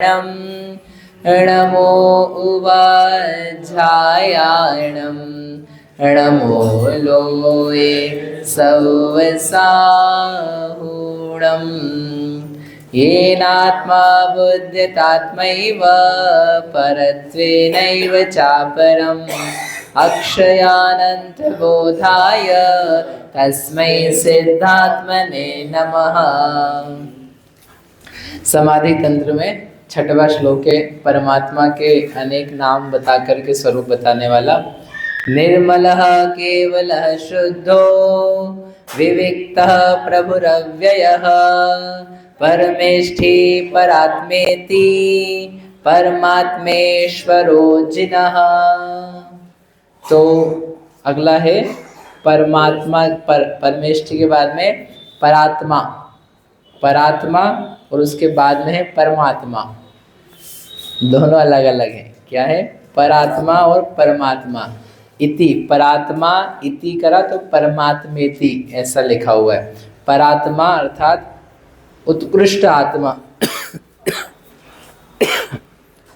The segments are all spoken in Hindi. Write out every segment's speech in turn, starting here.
नमो उवाध्यायाणं नमो लोये सवसाहूणं येनात्मा बुध्यतात्मैव परत्वेनैव चापरम् अक्षयानन्तबोधाय तस्मै सिद्धात्मने नमः। समाधि तंत्र में छठवां श्लोक है परमात्मा के अनेक नाम बता करके स्वरूप बताने वाला। निर्मलः केवलः शुद्धो विविक्तः प्रभुरव्ययः परमेष्ठी परात्मेति परमात्मेश्वरो जिनः। तो अगला है परमात्मा परमेष्ठी के बाद में परात्मा परात्मा और उसके बाद में है परमात्मा। दोनों अलग अलग हैं। क्या है? परात्मा और परमात्मा। इति परात्मा इति करा तो परमात्मेति ऐसा लिखा हुआ है। परात्मा अर्थात उत्कृष्ट आत्मा।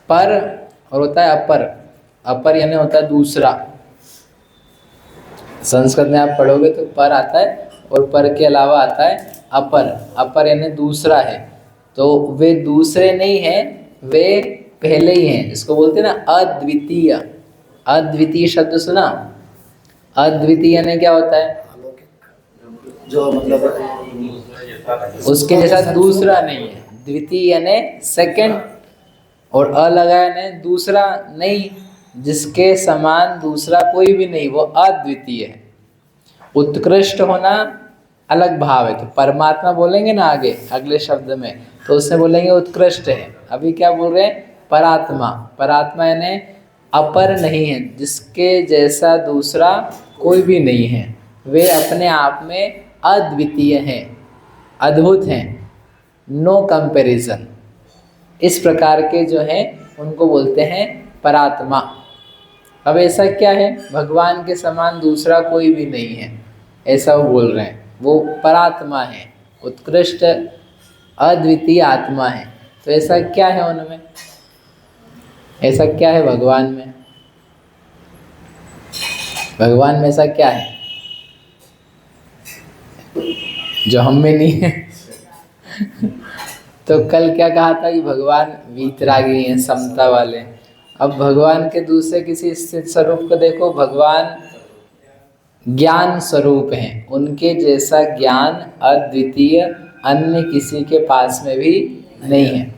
पर और होता है अपर। अपर यानी होता है दूसरा। संस्कृत में आप पढ़ोगे तो पर आता है और पर के अलावा आता है अपर। अपर यानी दूसरा है। तो वे दूसरे नहीं हैं, वे पहले ही हैं। इसको बोलते हैं ना अद्वितीय। अद्वितीय शब्द सुना? अद्वितीय यानी क्या होता है? जो मतलब उसके जैसा दूसरा नहीं है। द्वितीय यानी सेकंड और अ लगा यानी दूसरा नहीं, जिसके समान दूसरा कोई भी नहीं, वो अद्वितीय है। उत्कृष्ट होना अलग भाव है। तो परमात्मा बोलेंगे ना आगे अगले शब्द में, तो उससे बोलेंगे उत्कृष्ट है। अभी क्या बोल रहे हैं? परात्मा। परात्मा यानी अपर नहीं है, जिसके जैसा दूसरा कोई भी नहीं है। वे अपने आप में अद्वितीय हैं, अद्भुत हैं, नो कंपैरिजन। इस प्रकार के जो हैं उनको बोलते हैं परात्मा। अब ऐसा क्या है? भगवान के समान दूसरा कोई भी नहीं है, ऐसा वो बोल रहे हैं। वो परात्मा है, उत्कृष्ट अद्वितीय आत्मा है। तो ऐसा क्या है उनमें? ऐसा क्या है भगवान में? भगवान में ऐसा क्या है जो हम में नहीं है? तो कल क्या कहा था कि भगवान वीतरागी हैं, समता वाले। अब भगवान के दूसरे किसी स्थित स्वरूप को देखो। भगवान ज्ञान स्वरूप हैं। उनके जैसा ज्ञान अद्वितीय अन्य किसी के पास में भी नहीं है।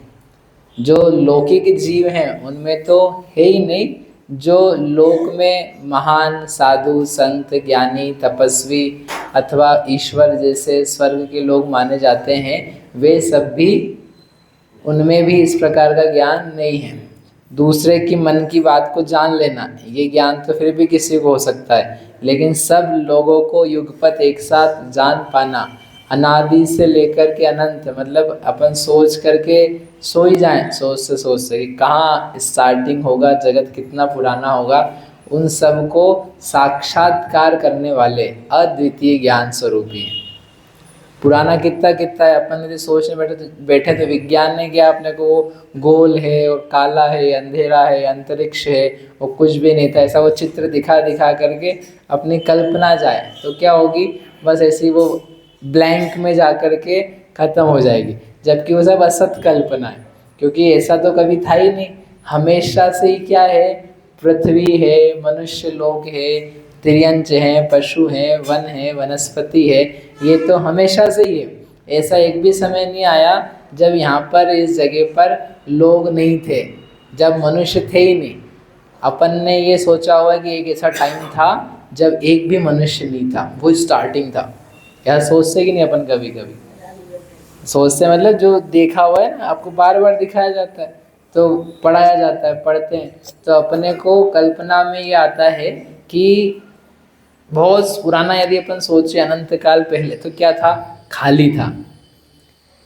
जो लौकिक जीव हैं उनमें तो है ही नहीं। जो लोक में महान साधु संत ज्ञानी तपस्वी अथवा ईश्वर जैसे स्वर्ग के लोग माने जाते हैं, वे सब भी, उनमें भी इस प्रकार का ज्ञान नहीं है। दूसरे की मन की बात को जान लेना, ये ज्ञान तो फिर भी किसी को हो सकता है, लेकिन सब लोगों को युगपत एक साथ जान पाना, अनादि से लेकर के अनंत, मतलब अपन सोच करके सो ही जाएं, सोच से कि कहाँ स्टार्टिंग होगा, जगत कितना पुराना होगा, उन सब को साक्षात्कार करने वाले अद्वितीय ज्ञान स्वरूपी हैं। पुराना कितना कितना है, अपन यदि सोचने बैठे तो विज्ञान ने क्या अपने को गोल है और काला है, अंधेरा है, अंतरिक्ष है, और कुछ भी नहीं था, ऐसा वो चित्र दिखा दिखा करके अपनी कल्पना जाए तो क्या होगी? बस ऐसी वो ब्लैंक में जा कर के ख़त्म हो जाएगी। जबकि वो सब असत कल्पना है, क्योंकि ऐसा तो कभी था ही नहीं। हमेशा से ही क्या है? पृथ्वी है, मनुष्य लोग है, तिर्यंच हैं, पशु हैं, वन है, वनस्पति है, ये तो हमेशा से ही है। ऐसा एक भी समय नहीं आया जब यहाँ पर इस जगह पर लोग नहीं थे, जब मनुष्य थे ही नहीं। अपन ने ये सोचा हुआ कि एक ऐसा टाइम था जब एक भी मनुष्य नहीं था, वो स्टार्टिंग था। क्या सोचते कि नहीं अपन? कभी कभी सोचते, मतलब जो देखा हुआ है ना, आपको बार बार दिखाया जाता है तो पढ़ाया जाता है, पढ़ते हैं तो अपने को कल्पना में ये आता है कि बहुत पुराना यदि अपन सोचे अनंत काल पहले, तो क्या था? खाली था,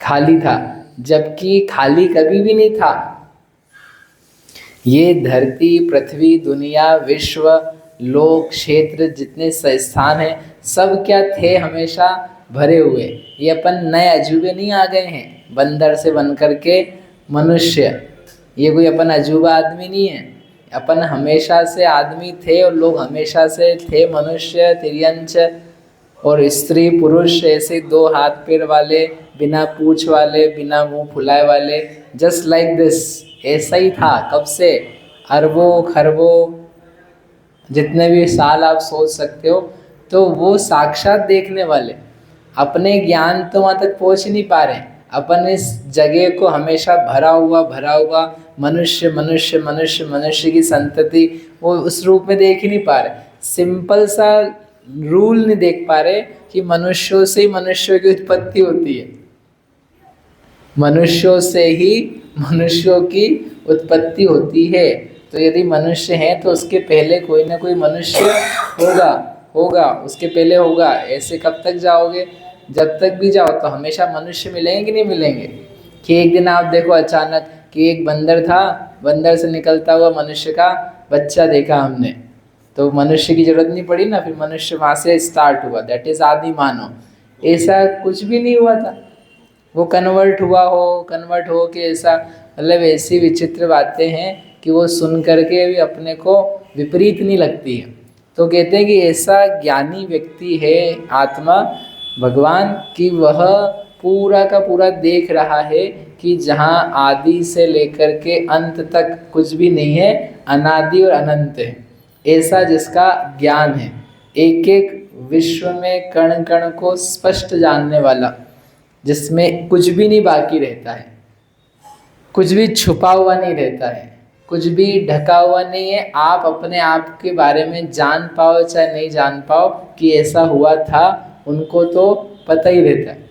खाली था। जबकि खाली कभी भी नहीं था। ये धरती, पृथ्वी, दुनिया, विश्व, लोक, क्षेत्र, जितने स्थान हैं, सब क्या थे? हमेशा भरे हुए। ये अपन नए अजूबे नहीं आ गए हैं बंदर से बन कर के मनुष्य, ये कोई अपन अजूबा आदमी नहीं है। अपन हमेशा से आदमी थे और लोग हमेशा से थे मनुष्य, तिर्यंच और स्त्री पुरुष, ऐसे दो हाथ पैर वाले, बिना पूंछ वाले, बिना मुंह फुलाए वाले, जस्ट लाइक दिस। ऐसा ही था कब से, अरबों खरबों जितने भी साल आप सोच सकते हो। तो वो साक्षात देखने वाले, अपने ज्ञान तो वहाँ तक पहुँच नहीं पा रहे हैं। अपन इस जगह को हमेशा भरा हुआ मनुष्य मनुष्य मनुष्य मनुष्य की संतति, वो उस रूप में देख ही नहीं पा रहे। सिंपल सा रूल नहीं देख पा रहे कि मनुष्यों से ही मनुष्यों की उत्पत्ति होती है, मनुष्यों से ही मनुष्यों की उत्पत्ति होती है। तो यदि मनुष्य है तो उसके पहले कोई ना कोई मनुष्य होगा, उसके पहले होगा। ऐसे कब तक जाओगे? जब तक भी जाओ तो हमेशा मनुष्य मिलेंगे कि नहीं मिलेंगे? कि एक दिन आप देखो अचानक कि एक बंदर था, बंदर से निकलता हुआ मनुष्य का बच्चा देखा हमने, तो मनुष्य की जरूरत नहीं पड़ी ना, फिर मनुष्य वहाँ से स्टार्ट हुआ, दैट इज आदि मानव। ऐसा कुछ भी नहीं हुआ था, वो कन्वर्ट हो के ऐसा, मतलब ऐसी विचित्र बातें हैं कि वो सुन करके भी अपने को विपरीत नहीं लगती है। तो कहते हैं कि ऐसा ज्ञानी व्यक्ति है आत्मा भगवान की, वह पूरा का पूरा देख रहा है कि जहाँ आदि से लेकर के अंत तक कुछ भी नहीं है, अनादि और अनंत है। ऐसा जिसका ज्ञान है, एक एक विश्व में कण कण को स्पष्ट जानने वाला, जिसमें कुछ भी नहीं बाकी रहता है, कुछ भी छुपा हुआ नहीं रहता है, कुछ भी ढका हुआ नहीं है। आप अपने आप के बारे में जान पाओ चाहे नहीं जान पाओ कि ऐसा हुआ था, उनको तो पता ही रहता है।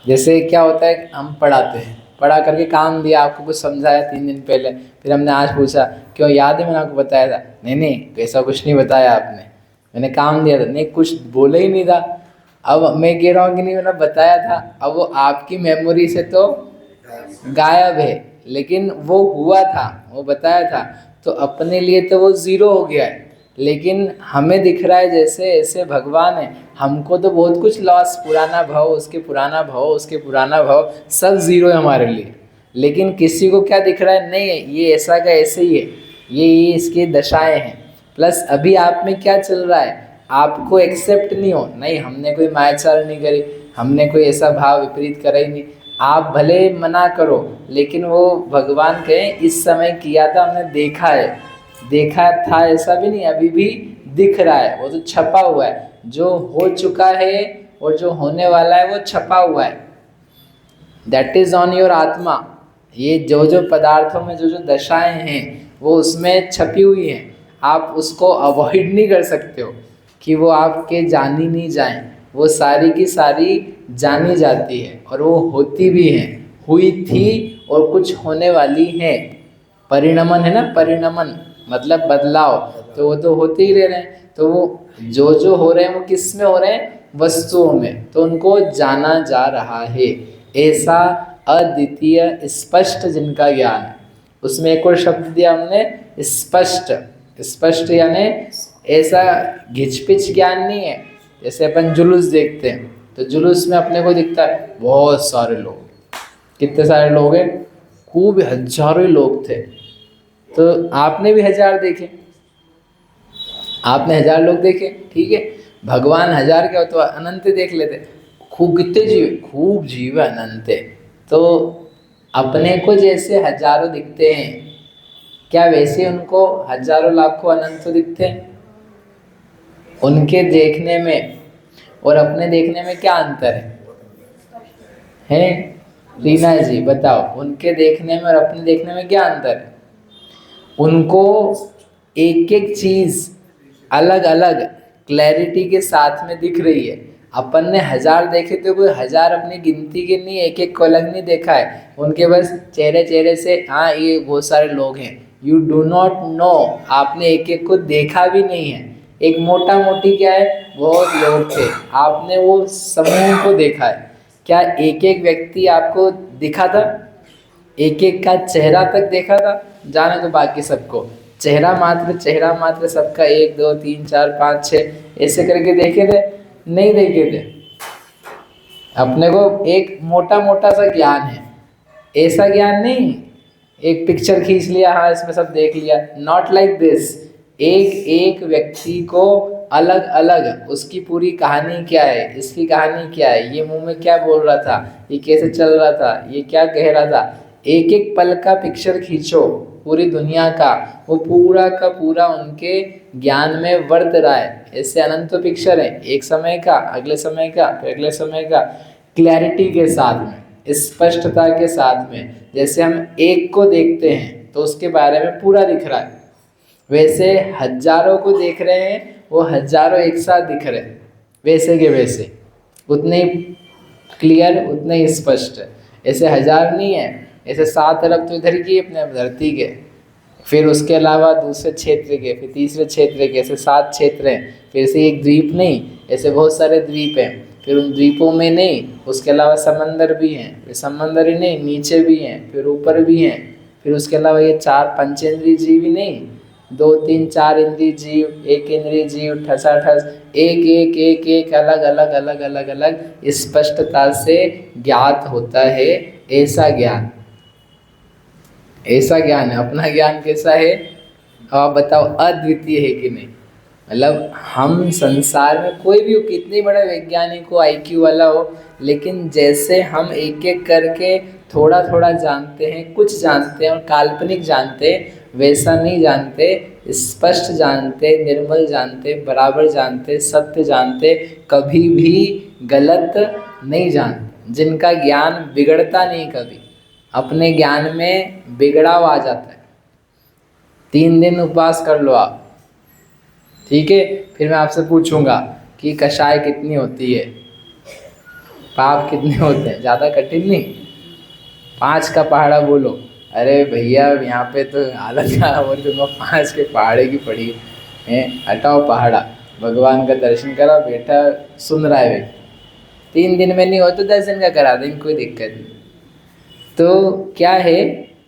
जैसे क्या होता है, हम पढ़ाते हैं, पढ़ा करके काम दिया, आपको कुछ समझाया 3 दिन पहले, फिर हमने आज पूछा क्यों याद है मैंने आपको बताया था? नहीं ऐसा कुछ नहीं बताया आपने, मैंने काम दिया था, नहीं कुछ बोला ही नहीं था। अब मैं कह रहा हूँ कि नहीं मैंने बताया था, अब वो आपकी मेमोरी से तो गायब है, लेकिन वो हुआ था, वो बताया था, तो अपने लिए तो वो ज़ीरो हो गया है। लेकिन हमें दिख रहा है जैसे ऐसे भगवान है, हमको तो बहुत कुछ लॉस, पुराना भाव उसके पुराना भाव उसके पुराना भाव, सब ज़ीरो है हमारे लिए। लेकिन किसी को क्या दिख रहा है, नहीं है ये ऐसा का ऐसे ही है, ये इसकी दशाएं हैं। प्लस अभी आप में क्या चल रहा है, आपको एक्सेप्ट नहीं हो, नहीं हमने कोई मायाचार नहीं करी, हमने कोई ऐसा भाव विपरीत करा ही नहीं। आप भले मना करो, लेकिन वो भगवान कहें इस समय किया था, हमने देखा था, ऐसा भी नहीं, अभी भी दिख रहा है, वो तो छपा हुआ है। जो हो चुका है और जो होने वाला है वो छपा हुआ है, दैट इज ऑन योर आत्मा। ये जो जो पदार्थों में जो जो दशाएं हैं वो उसमें छपी हुई हैं, आप उसको अवॉइड नहीं कर सकते हो कि वो आपके जानी नहीं जाएं, वो सारी की सारी जानी जाती है और वो होती भी हैं, हुई थी और कुछ होने वाली है। परिणमन है ना, परिणमन मतलब बदलाव, तो वो तो होते ही रह रहे हैं। तो वो जो हो रहे हैं वो किस में हो रहे हैं, वस्तुओं में, तो उनको जाना जा रहा है। ऐसा अद्वितीय स्पष्ट जिनका ज्ञान है। उसमें एक और शब्द दिया हमने, स्पष्ट। स्पष्ट यानी ऐसा घिचपिच ज्ञान नहीं है। जैसे अपन जुलूस देखते हैं तो जुलूस में अपने को दिखता है बहुत सारे लोग, कितने सारे लोग हैं, खूब हजारों लोग थे। तो आपने भी 1000 देखे, आपने 1000 लोग देखे, ठीक है। भगवान 1000 क्या होता है, अनंत देख लेते, खूब कितने जीव, खूब जीव अनंत है। तो अपने को जैसे हजारों दिखते हैं, क्या वैसे उनको हजारों लाखों अनंत तो दिखते हैं? उनके देखने में और अपने देखने में क्या अंतर है रीना जी बताओ, उनके देखने में और अपने देखने में क्या अंतर है? उनको एक एक चीज़ अलग अलग क्लैरिटी के साथ में दिख रही है। अपन ने 1000 देखे तो कोई 1000 अपनी गिनती के नहीं, एक एक को अलग नहीं देखा है। उनके बस चेहरे से हाँ ये बहुत सारे लोग हैं, यू डू नॉट नो, आपने एक एक को देखा भी नहीं है। एक मोटा मोटी क्या है, बहुत लोग थे, आपने वो समूह को देखा है। क्या एक एक व्यक्ति आपको दिखा था? एक एक का चेहरा तक देखा था? जाने तो बाकी सबको चेहरा मात्र सबका 1 2 3 4 5 6 ऐसे करके देखे थे? नहीं देखे थे। अपने को एक मोटा मोटा सा ज्ञान है, ऐसा ज्ञान नहीं, एक पिक्चर खींच लिया, हाँ इसमें सब देख लिया, नॉट लाइक दिस। एक एक व्यक्ति को अलग अलग उसकी पूरी कहानी क्या है, इसकी कहानी क्या है, ये मुंह में क्या बोल रहा था, ये कैसे चल रहा था, ये क्या कह रहा था, एक एक पल का पिक्चर खींचो पूरी दुनिया का, वो पूरा का पूरा उनके ज्ञान में वर्त रहा है। ऐसे अनंत पिक्चर है, एक समय का, अगले समय का, फिर अगले समय का, क्लैरिटी के साथ में, स्पष्टता के साथ में। जैसे हम एक को देखते हैं तो उसके बारे में पूरा दिख रहा है, वैसे हजारों को देख रहे हैं, वो हजारों एक साथ दिख रहे हैं, वैसे के वैसे, उतने ही क्लियर, उतने ही स्पष्ट। ऐसे हजार नहीं है, ऐसे 7 अरब तो इधर की अपने धरती के, फिर उसके अलावा दूसरे क्षेत्र के, फिर तीसरे क्षेत्र के, ऐसे 7 क्षेत्र हैं। फिर से एक द्वीप नहीं, ऐसे बहुत सारे द्वीप हैं। फिर उन द्वीपों में नहीं, उसके अलावा समंदर भी हैं, फिर समंदर ही नहीं, नीचे भी हैं, फिर ऊपर भी हैं। फिर उसके अलावा ये 4 पंचेंद्रीय जीव ही नहीं, 2 3 4 इंद्रिय जीव, 1 इंद्रिय जीव, ठसाठस एक एक एक एक अलग अलग अलग अलग अलग स्पष्टता से ज्ञात होता है। ऐसा ज्ञान, ऐसा ज्ञान है। अपना ज्ञान कैसा है आप बताओ, अद्वितीय है कि नहीं? मतलब हम संसार में कोई भी हो, कितने बड़े वैज्ञानिक हो, आईक्यू वाला हो, लेकिन जैसे हम एक एक करके थोड़ा थोड़ा जानते हैं, कुछ जानते हैं और काल्पनिक जानते हैं, वैसा नहीं जानते, स्पष्ट जानते, निर्मल जानते, बराबर जानते, सत्य जानते, कभी भी गलत नहीं जानते, जिनका ज्ञान बिगड़ता नहीं कभी। अपने ज्ञान में बिगड़ाव आ जाता है। 3 दिन उपवास कर लो आप, ठीक है, फिर मैं आपसे पूछूंगा कि कषाय कितनी होती है, पाप कितने होते हैं, ज़्यादा कठिन नहीं, 5 का पहाड़ा बोलो। अरे भैया यहाँ पे तो हालत खराब हो रही, तुमको 5 के पहाड़े की पड़ी है, हटाओ पहाड़ा, भगवान का दर्शन करा, बेटा सुन रहा है, 3 दिन में नहीं हो तो 10 दिन का करा देंगे, कोई दिक्कत नहीं। तो क्या है,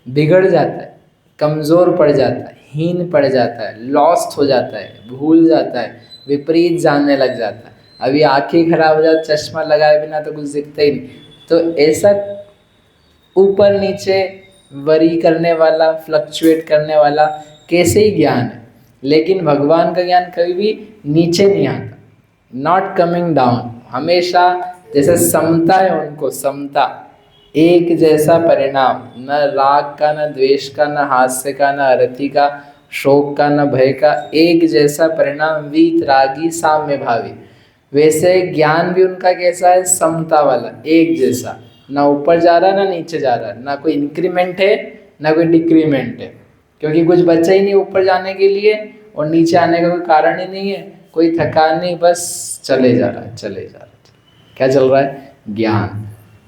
बिगड़ जाता है, कमज़ोर पड़ जाता है, हीन पड़ जाता है, लॉस्ट हो जाता है, भूल जाता है, विपरीत जानने लग जाता है। अभी आंखें खराब हो जाती, चश्मा लगाए बिना तो कुछ दिखता ही नहीं। तो ऐसा ऊपर नीचे वरी करने वाला, फ्लक्चुएट करने वाला कैसे ही ज्ञान है। लेकिन भगवान का ज्ञान कभी भी नीचे नहीं आता, नॉट कमिंग डाउन, हमेशा जैसे समता है उनको, समता, एक जैसा परिणाम, न राग का, न द्वेष का, न हास्य का, न अरति का, शोक का, न भय का, एक जैसा परिणाम, वीतरागी साम्य भावी। वैसे ज्ञान भी उनका कैसा है, समता वाला, एक जैसा, ना ऊपर जा रहा ना नीचे जा रहा, ना कोई इंक्रीमेंट है ना कोई डिक्रीमेंट है, क्योंकि कुछ बचा ही नहीं ऊपर जाने के लिए और नीचे आने का कोई कारण ही नहीं है, कोई थकान नहीं, बस चले जा रहा है, चले जा रहा है। क्या चल रहा है? ज्ञान।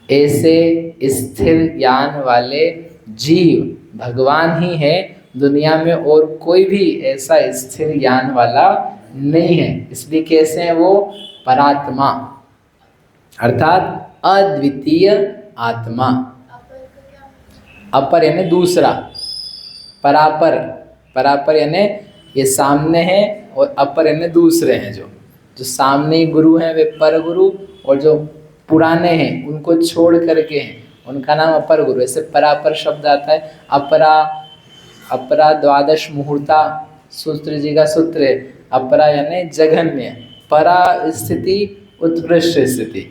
ऐसे स्थिर ज्ञान वाले जीव भगवान ही है, दुनिया में और कोई भी ऐसा स्थिर ज्ञान वाला नहीं है। इसलिए कैसे हैं वो? परात्मा, अर्थात अद्वितीय आत्मा। अपर यानी दूसरा, परापर, परापर यानी ये सामने है, और अपर यानी दूसरे हैं। जो सामने गुरु हैं वे पर गुरु, और जो पुराने हैं उनको छोड़ करके हैं, उनका नाम अपर गुरु। ऐसे परापर शब्द आता है। अपरा, अपरा द्वादश मुहूर्ता, सूत्र जी का सूत्र है। अपरा यानी जघन्य, परा स्थिति, उत्कृष्ट स्थिति,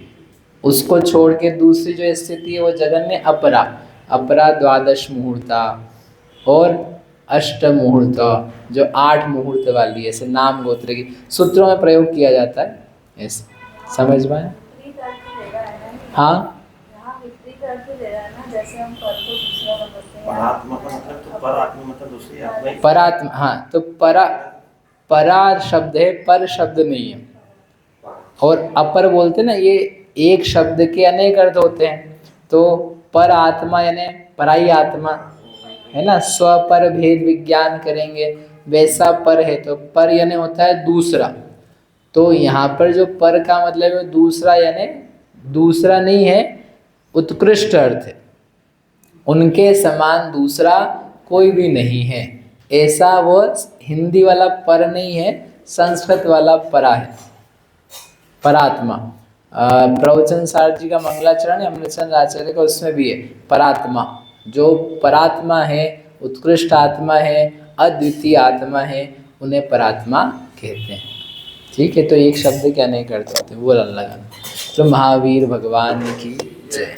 उसको छोड़ के दूसरी जो स्थिति है वो जघन्य, अपरा। अपरा द्वादश मुहूर्ता और अष्ट मुहूर्त, जो 8 मुहूर्त वाली, ऐसे नाम गोत्र की सूत्रों में प्रयोग किया जाता है। ऐसे समझ में आया? हाँ, परात्मा का मतलब, तो परात्मा मतलब दूसरी आत्मा ही। परात्मा, हाँ, तो परा, परा शब्द है, पर शब्द नहीं है। और अपर बोलते ना, ये एक शब्द के अनेक अर्थ होते हैं। तो पर आत्मा यानी पराई आत्मा है ना, स्व पर भेद विज्ञान करेंगे वैसा पर है। तो पर यानी होता है दूसरा। तो यहाँ पर जो पर का मतलब है दूसरा, यानी दूसरा नहीं है, उत्कृष्ट अर्थ है। उनके समान दूसरा कोई भी नहीं है। ऐसा वो हिंदी वाला पर नहीं है, संस्कृत वाला परा है, परात्मा। प्रवचन सार जी का मंगलाचरण अमृतचंद आचार्य का, उसमें भी है परात्मा। जो परात्मा है, उत्कृष्ट आत्मा है, अद्वितीय आत्मा है, उन्हें परात्मा कहते हैं। ठीक है, तो एक शब्द क्या नहीं करते होते, वो अल्लाह। तो महावीर भगवान की जय।